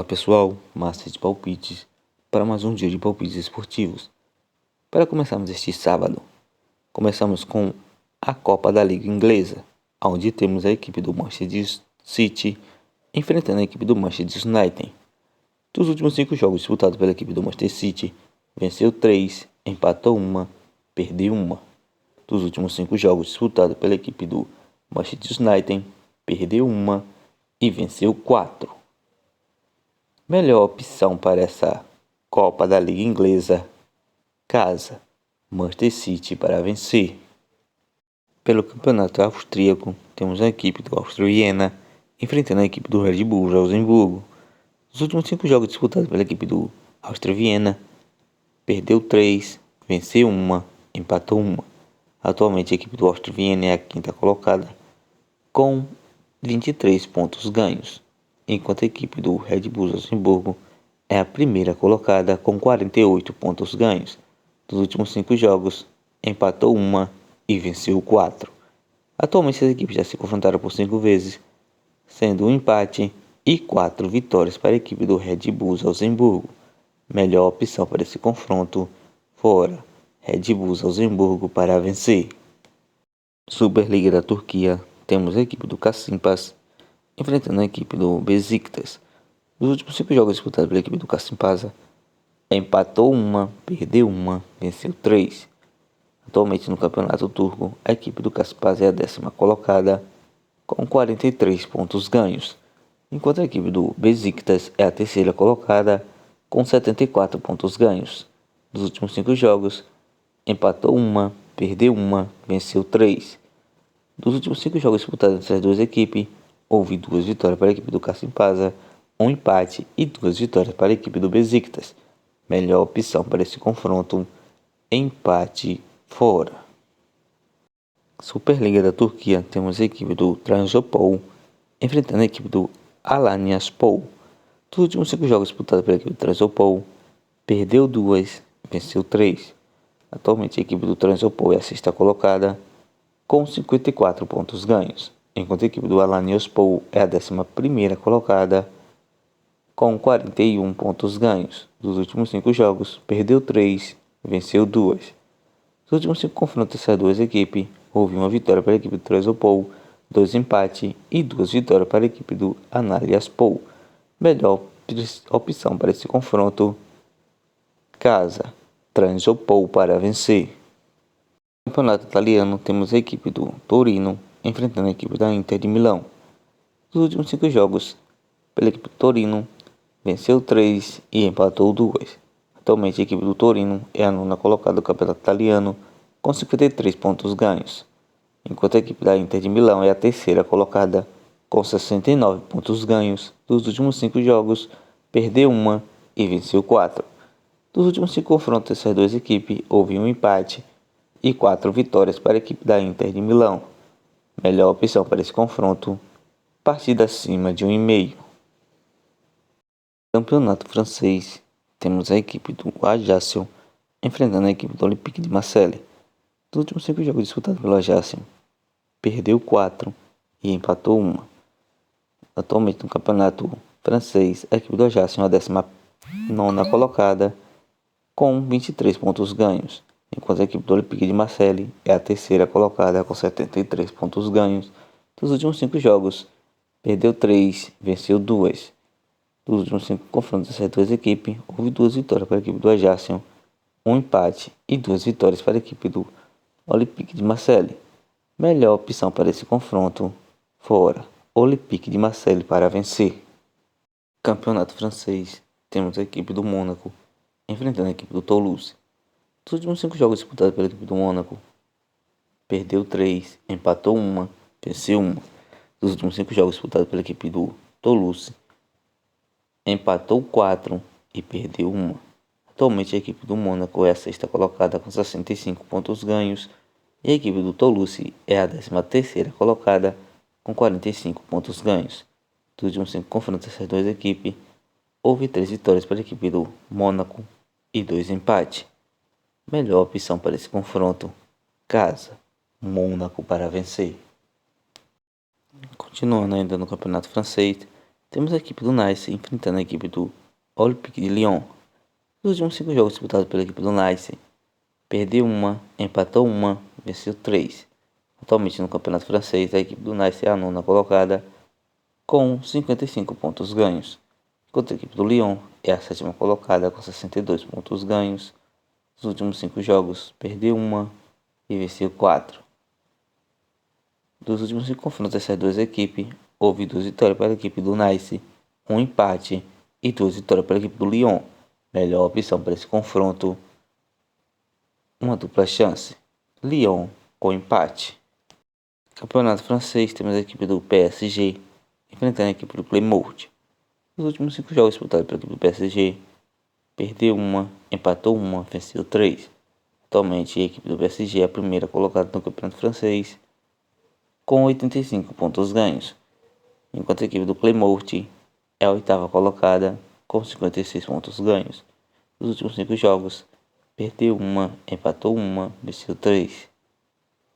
pessoal, Márcio de Palpites, para mais um dia de palpites esportivos. Para começarmos este sábado, começamos com a Copa da Liga Inglesa, onde temos a equipe do Manchester City enfrentando a equipe do Manchester United. Dos últimos 5 jogos disputados pela equipe do Manchester City, venceu 3, empatou 1, perdeu 1. Dos últimos 5 jogos disputados pela equipe do Manchester United, perdeu 1 e venceu 4. Melhor opção para essa Copa da Liga Inglesa, casa, Manchester City para vencer. Pelo campeonato austríaco, temos a equipe do Áustria Viena enfrentando a equipe do Red Bull Salzburgo. Os últimos 5 jogos disputados pela equipe do Áustria Viena, perdeu 3, venceu 1, empatou 1. Atualmente a equipe do Áustria Viena é a 5ª colocada com 23 pontos ganhos, enquanto a equipe do Red Bull Salzburgo é a 1ª colocada com 48 pontos ganhos. Dos últimos 5 jogos, empatou 1 e venceu 4. Atualmente as equipes já se confrontaram por 5 vezes, sendo um empate e 4 vitórias para a equipe do Red Bull Salzburgo. Melhor opção para esse confronto fora Red Bull Salzburgo para vencer. Superliga da Turquia, temos a equipe do Kasımpaşa enfrentando a equipe do Beşiktaş. Nos últimos 5 jogos disputados pela equipe do Kasımpaşa, empatou 1, perdeu 1, venceu 3. Atualmente no campeonato turco, a equipe do Kasımpaşa é a 10ª colocada com 43 pontos ganhos, enquanto a equipe do Beşiktaş é a 3ª colocada com 74 pontos ganhos. Dos últimos 5 jogos, empatou 1, perdeu 1, venceu 3. Dos últimos 5 jogos disputados entre as duas equipes, houve 2 vitórias para a equipe do Kasımpaşa, um empate e 2 vitórias para a equipe do Beşiktaş. Melhor opção para esse confronto, empate fora. Superliga da Turquia, temos a equipe do Trabzonspor enfrentando a equipe do Alanyaspor. Dos últimos 5 jogos disputados pela equipe do Trabzonspor, perdeu 2, venceu 3. Atualmente a equipe do Trabzonspor é a 6ª colocada com 54 pontos ganhos, enquanto a equipe do Alanyaspor é a 11ª colocada com 41 pontos ganhos. Dos últimos 5 jogos, perdeu 3, venceu 2. Nos últimos 5 confrontos entre as duas equipes, houve uma vitória para a equipe do Trabzonspor, 2 empates e 2 vitórias para a equipe do Alanyaspor. Melhor opção para esse confronto, casa, Trabzonspor para vencer. No campeonato italiano, temos a equipe do Torino enfrentando a equipe da Inter de Milão. Nos últimos 5 jogos, pela equipe do Torino, venceu 3 e empatou 2. Atualmente a equipe do Torino é a 9ª colocada do campeonato italiano com 53 pontos ganhos, enquanto a equipe da Inter de Milão é a 3ª colocada com 69 pontos ganhos. Dos últimos 5 jogos, perdeu 1 e venceu 4. Dos últimos 5 confrontos dessas duas equipes, houve um empate e 4 vitórias para a equipe da Inter de Milão. Melhor opção para esse confronto, partida acima de 1,5. Campeonato francês, temos a equipe do Ajaccio enfrentando a equipe do Olympique de Marseille. Dos últimos 5 jogos disputados pelo Ajaccio, perdeu 4 e empatou 1. Atualmente no campeonato francês, a equipe do Ajaccio é a 19ª colocada com 23 pontos ganhos, enquanto a equipe do Olympique de Marseille é a 3ª colocada com 73 pontos ganhos. Dos últimos 5 jogos, perdeu 3, venceu 2. Dos últimos 5 confrontos dessas duas equipes, houve 2 vitórias para a equipe do Ajaccio, um empate e 2 vitórias para a equipe do Olympique de Marseille. Melhor opção para esse confronto, fora Olympique de Marseille para vencer. Campeonato francês, temos a equipe do Mônaco enfrentando a equipe do Toulouse. Dos últimos 5 jogos disputados pela equipe do Mônaco, perdeu 3, empatou 1, venceu 1. Dos últimos 5 jogos disputados pela equipe do Toulouse, empatou 4 e perdeu 1. Atualmente a equipe do Mônaco é a 6ª colocada com 65 pontos ganhos e a equipe do Toulouse é a 13ª colocada com 45 pontos ganhos. Dos últimos 5 confrontos dessas duas equipes, houve 3 vitórias para a equipe do Mônaco e 2 empates. Melhor opção para esse confronto, casa, Mônaco para vencer. Continuando ainda no campeonato francês, Temos a equipe do Nice enfrentando a equipe do Olympique de Lyon. Nos últimos 5 jogos disputados pela equipe do Nice, perdeu uma, empatou uma, venceu 3. Atualmente no campeonato francês, a equipe do Nice é a nona colocada com 55 pontos ganhos, enquanto a equipe do Lyon é a sétima colocada com 62 pontos ganhos. Nos últimos 5 jogos, perdeu uma e venceu 4. Dos últimos 5 confrontos dessas duas equipes, houve 2 vitórias para a equipe do Nice, um empate e 2 vitórias para a equipe do Lyon. Melhor opção para esse confronto, uma dupla chance, Lyon com empate. Campeonato francês, temos a equipe do PSG enfrentando a equipe do Clermont. Nos últimos 5 jogos disputados pela equipe do PSG, perdeu uma, empatou uma, venceu 3. Atualmente a equipe do PSG é a primeira colocada no campeonato francês com 85 pontos ganhos, enquanto a equipe do Clermont é a oitava colocada com 56 pontos ganhos. Nos últimos 5 jogos, perdeu uma, empatou uma, venceu 3.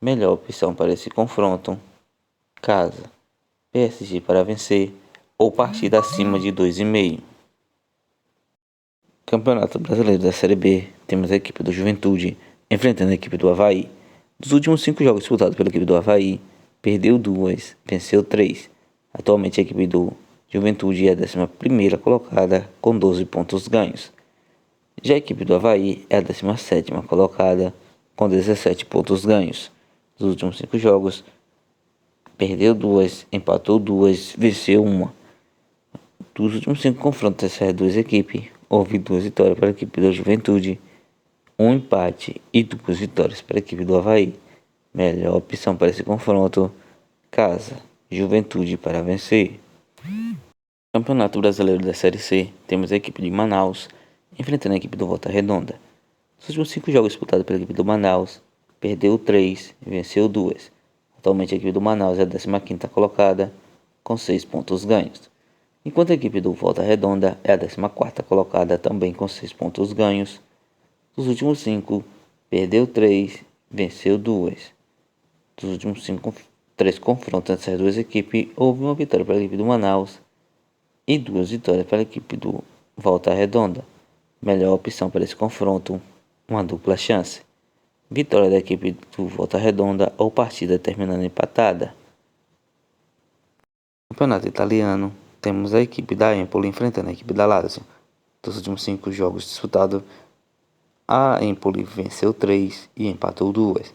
Melhor opção para esse confronto, casa, PSG para vencer ou partida acima de 2,5. Campeonato Brasileiro da Série B, temos a equipe do Juventude enfrentando a equipe do Avaí. Dos últimos 5 jogos disputados pela equipe do Avaí, perdeu 2, venceu 3. Atualmente a equipe do Juventude é a 11ª colocada com 12 pontos ganhos. Já a equipe do Avaí é a 17ª colocada com 17 pontos ganhos. Dos últimos 5 jogos, perdeu 2, empatou 2, venceu 1. Dos últimos 5 confrontos dessas duas equipes, houve 2 vitórias para a equipe da Juventude, um empate e 2 vitórias para a equipe do Avaí. Melhor opção para esse confronto, casa, Juventude para vencer. Campeonato Brasileiro da Série C, temos a equipe de Manaus enfrentando a equipe do Volta Redonda. Nos últimos 5 jogos disputados pela equipe do Manaus, perdeu 3 e venceu 2. Atualmente a equipe do Manaus é a 15ª colocada com 6 pontos ganhos, enquanto a equipe do Volta Redonda é a 14ª colocada também com 6 pontos ganhos. Dos últimos 5, perdeu 3, venceu 2. Dos últimos 3 confrontos entre essas duas equipes, houve uma vitória para a equipe do Manaus e 2 vitórias para a equipe do Volta Redonda. Melhor opção para esse confronto, uma dupla chance, vitória da equipe do Volta Redonda ou partida terminando empatada. Campeonato Italiano, temos a equipe da Empoli enfrentando a equipe da Lazio. Dos últimos 5 jogos disputados, a Empoli venceu 3 e empatou 2.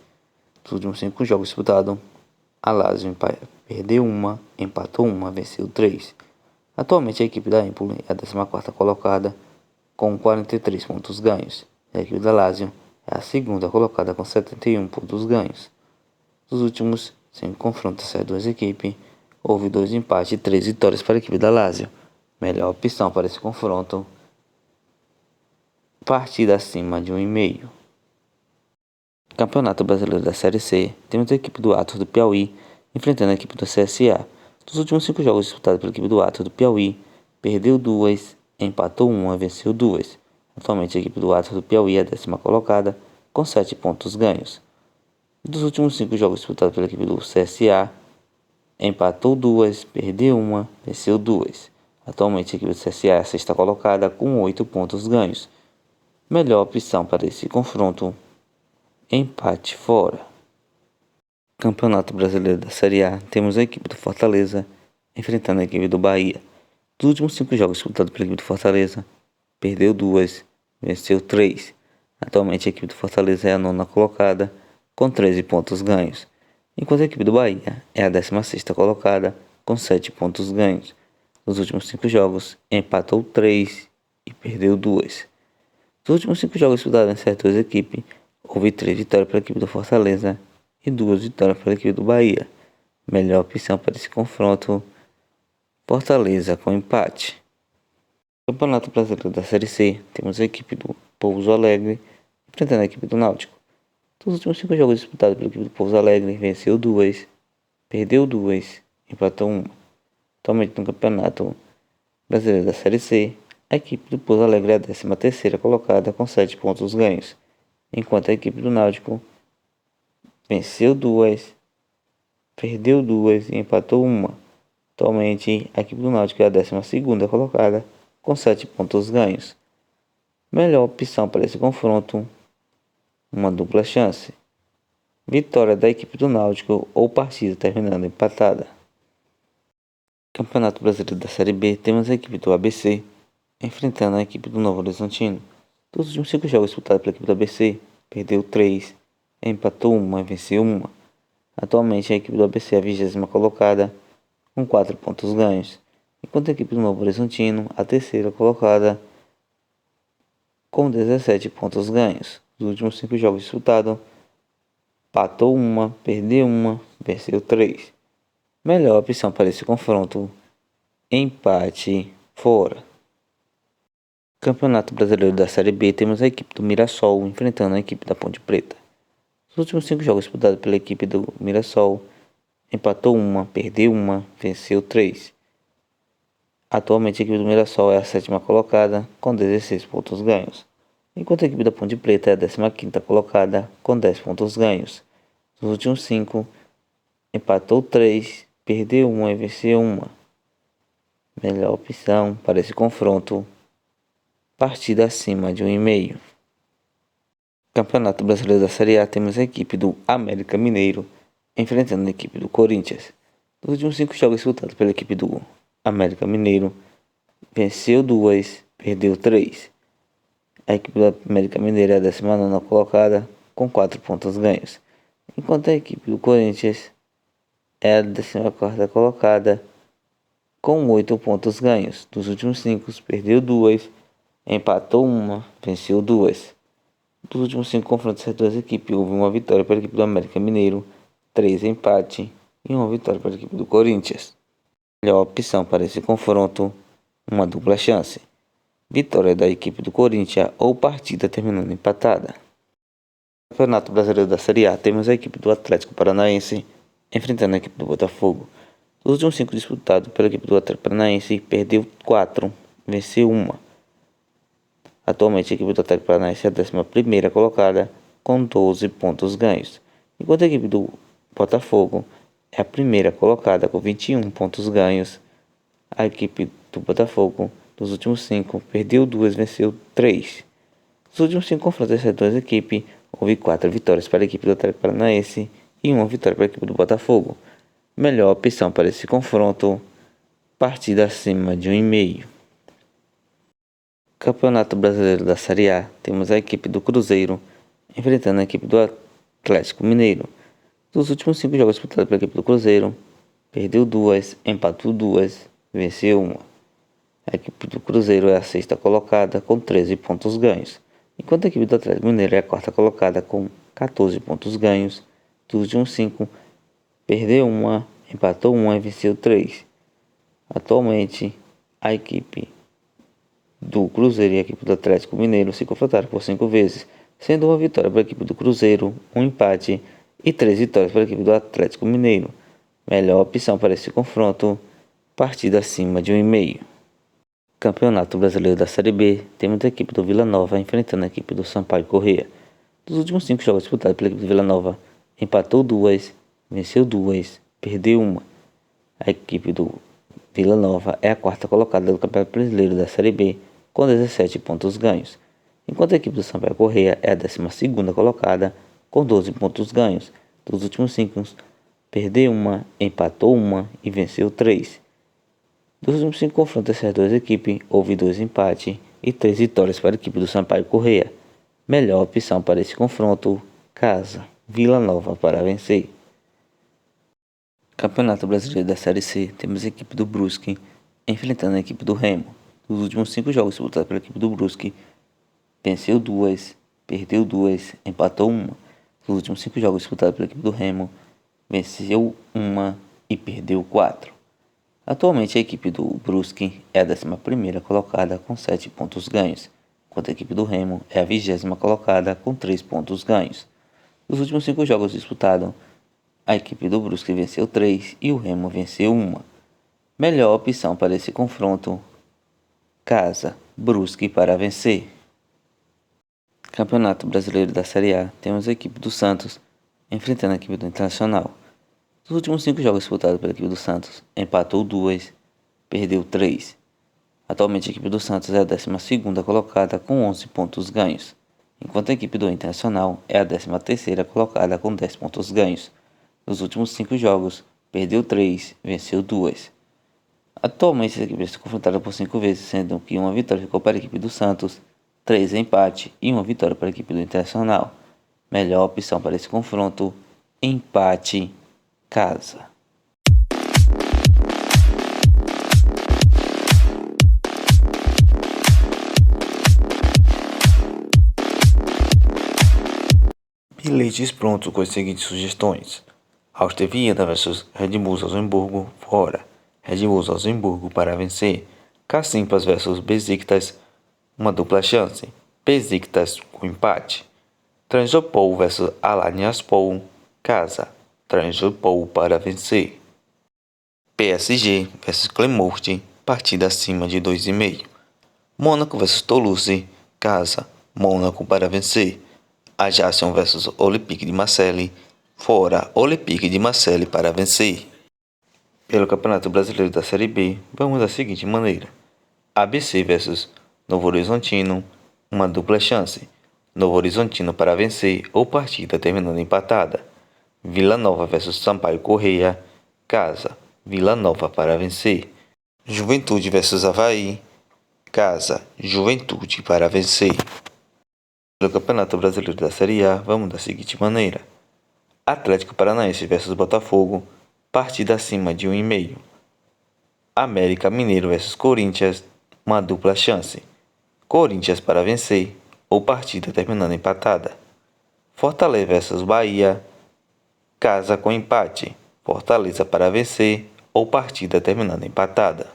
Dos últimos 5 jogos disputados, a Lazio perdeu 1, empatou 1, venceu 3. Atualmente a equipe da Empoli é a 14ª colocada com 43 pontos ganhos. E a equipe da Lazio é a 2ª colocada com 71 pontos ganhos. Dos últimos 5 confrontos dessas duas equipes, houve 2 empates e 3 vitórias para a equipe da Lazio. Melhor opção para esse confronto, partida acima de 1,5. Campeonato Brasileiro da Série C, temos a equipe do Atos do Piauí enfrentando a equipe do CSA. Dos últimos 5 jogos disputados pela equipe do Atos do Piauí, perdeu 2, empatou 1, venceu 2. Atualmente a equipe do Atos do Piauí é a 10ª colocada com 7 pontos ganhos. Dos últimos 5 jogos disputados pela equipe do CSA, empatou 2, perdeu 1, venceu 2. Atualmente a equipe do CSA é a 6ª colocada com 8 pontos ganhos. Melhor opção para esse confronto, empate fora. Campeonato Brasileiro da Série A, temos a equipe do Fortaleza enfrentando a equipe do Bahia. Dos últimos 5 jogos disputados pela equipe do Fortaleza, perdeu 2, venceu 3. Atualmente a equipe do Fortaleza é a 9ª colocada com 13 pontos ganhos, enquanto a equipe do Bahia é a 16ª colocada com 7 pontos ganhos. Nos últimos 5 jogos, empatou 3 e perdeu 2. Nos últimos 5 jogos disputados nessas duas equipes, houve 3 vitórias para a equipe do Fortaleza e 2 vitórias para a equipe do Bahia. Melhor opção para esse confronto, Fortaleza com empate. Campeonato Brasileiro da Série C, temos a equipe do Pouso Alegre enfrentando a equipe do Náutico. Dos últimos 5 jogos disputados pela equipe do Pouso Alegre, venceu 2, perdeu 2, empatou 1. Atualmente no Campeonato Brasileiro da Série C, a equipe do Pouso Alegre é a 13ª colocada com 7 pontos ganhos, enquanto a equipe do Náutico venceu 2, perdeu 2 e empatou 1. Atualmente, a equipe do Náutico é a 12ª colocada, com 7 pontos ganhos. Melhor opção para esse confronto, uma dupla chance. Vitória da equipe do Náutico ou partida terminando empatada. Campeonato Brasileiro da Série B, temos a equipe do ABC enfrentando a equipe do Novo Horizontino. Dos últimos 5 jogos disputados pela equipe do ABC, perdeu 3, empatou 1 e venceu 1. Atualmente a equipe do ABC é a 20ª colocada, com 4 pontos ganhos, enquanto a equipe do Novo Horizontino, a 3ª colocada, com 17 pontos ganhos. Dos últimos 5 jogos disputados, empatou 1, perdeu 1, venceu 3. Melhor opção para esse confronto, empate fora. Campeonato Brasileiro da Série B, temos a equipe do Mirassol enfrentando a equipe da Ponte Preta. Nos últimos 5 jogos disputados pela equipe do Mirassol, empatou 1, perdeu 1, venceu 3. Atualmente a equipe do Mirassol é a 7ª colocada, com 16 pontos ganhos, enquanto a equipe da Ponte Preta é a 15ª colocada, com 10 pontos ganhos. Nos últimos 5, empatou 3, perdeu 1 e venceu 1. Melhor opção para esse confronto, partida acima de 1,5. Campeonato Brasileiro da Série A, temos a equipe do América Mineiro enfrentando a equipe do Corinthians. Nos últimos 5 jogos disputados pela equipe do América Mineiro, venceu 2, perdeu 3. A equipe do América Mineiro é a 19ª colocada, com 4 pontos ganhos, enquanto a equipe do Corinthians é a 14ª colocada, com 8 pontos ganhos. Dos últimos 5, perdeu 2, empatou 1, venceu 2. Dos últimos 5 confrontos das duas equipes, houve uma vitória para a equipe do América Mineiro, 3 empates e uma vitória para a equipe do Corinthians. Melhor opção para esse confronto, uma dupla chance. Vitória da equipe do Corinthians ou partida terminando empatada. Campeonato Brasileiro da Série A, temos a equipe do Atlético Paranaense enfrentando a equipe do Botafogo. Nos últimos 5 disputados pela equipe do Atlético Paranaense, perdeu 4, venceu 1. Atualmente a equipe do Atlético Paranaense é a 11ª colocada, com 12 pontos ganhos, enquanto a equipe do Botafogo é a 1ª colocada, com 21 pontos ganhos. A equipe do Botafogo, dos últimos 5, perdeu 2, venceu 3. Nos últimos 5 confrontos dessas duas equipes, houve 4 vitórias para a equipe do Atlético Paranaense e 1 vitória para a equipe do Botafogo. Melhor opção para esse confronto, partida acima de 1,5. Campeonato Brasileiro da Série A, temos a equipe do Cruzeiro enfrentando a equipe do Atlético Mineiro. Dos últimos 5 jogos disputados pela equipe do Cruzeiro, perdeu 2, empatou 2, venceu 1. A equipe do Cruzeiro é a 6ª colocada, com 13 pontos ganhos, enquanto a equipe do Atlético Mineiro é a 4ª colocada, com 14 pontos ganhos. Dos últimos 5, perdeu 1, empatou 1 e venceu 3. Atualmente, a equipe do Cruzeiro e a equipe do Atlético Mineiro se confrontaram por 5 vezes, sendo uma vitória para a equipe do Cruzeiro, um empate e 3 vitórias para a equipe do Atlético Mineiro. Melhor opção para esse confronto, partida acima de 1,5. Campeonato Brasileiro da Série B, temos a equipe do Vila Nova enfrentando a equipe do Sampaio Corrêa. Dos últimos 5 jogos disputados pela equipe do Vila Nova, empatou 2, venceu 2, perdeu 1. A equipe do Vila Nova é a 4ª colocada do Campeonato Brasileiro da Série B, com 17 pontos ganhos, enquanto a equipe do Sampaio Corrêa é a 12ª colocada, com 12 pontos ganhos. Dos últimos 5, perdeu 1, empatou 1 e venceu 3. Dos últimos 5 confrontos dessas duas equipes, houve 2 empates e 3 vitórias para a equipe do Sampaio Corrêa. Melhor opção para esse confronto, casa, Vila Nova para vencer. Campeonato Brasileiro da Série C, temos a equipe do Brusque enfrentando a equipe do Remo. Dos últimos 5 jogos disputados pela equipe do Brusque, venceu 2, perdeu 2, empatou 1. Dos últimos 5 jogos disputados pela equipe do Remo, venceu 1 e perdeu 4. Atualmente a equipe do Brusque é a 11ª colocada, com 7 pontos ganhos, enquanto a equipe do Remo é a 20ª colocada, com 3 pontos ganhos. Dos últimos 5 jogos disputados, a equipe do Brusque venceu 3 e o Remo venceu 1. Melhor opção para esse confronto, casa, Brusque para vencer. Campeonato Brasileiro da Série A, temos a equipe do Santos enfrentando a equipe do Internacional. Dos últimos 5 jogos disputados pela equipe do Santos, empatou 2, perdeu 3. Atualmente a equipe do Santos é a 12ª colocada com 11 pontos ganhos, enquanto a equipe do Internacional é a 13ª colocada com 10 pontos ganhos. Nos últimos 5 jogos, perdeu 3, venceu 2. Atualmente as equipes se confrontaram por 5 vezes, sendo que uma vitória ficou para a equipe do Santos, 3 empate e uma vitória para a equipe do Internacional. Melhor opção para esse confronto, empate casa. Bilhetes prontos com as seguintes sugestões: Áustria Viena vs Red Bull Salzburgo, fora. Red Bull Salzburgo para vencer. Casimpas vs Besiktas, uma dupla chance. Besiktas com empate. Trabzonspor vs Alanyaspor, casa. Trabzonspor para vencer. PSG vs Clermont, partida acima de 2,5. Mônaco vs Toulouse, casa. Mônaco para vencer. Ajaccio vs Olympique de Marseille, fora. Olympique de Marseille para vencer. Pelo Campeonato Brasileiro da Série B, vamos da seguinte maneira: ABC vs Novo Horizontino, uma dupla chance. Novo Horizontino para vencer ou partida terminando empatada. Vila Nova vs Sampaio Corrêa, casa. Vila Nova para vencer. Juventude vs Avaí, casa. Juventude para vencer. Pelo Campeonato Brasileiro da Série A, vamos da seguinte maneira: Atlético Paranaense vs Botafogo, partida acima de 1,5. América Mineiro vs Corinthians, uma dupla chance. Corinthians para vencer ou partida terminando empatada. Fortaleza vs Bahia, casa com empate. Fortaleza para vencer ou partida terminando empatada.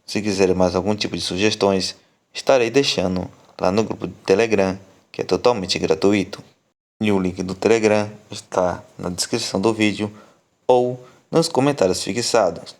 Se quiserem mais algum tipo de sugestões, estarei deixando lá no grupo do Telegram, que é totalmente gratuito. E o link do Telegram está na descrição do vídeo ou nos comentários fixados.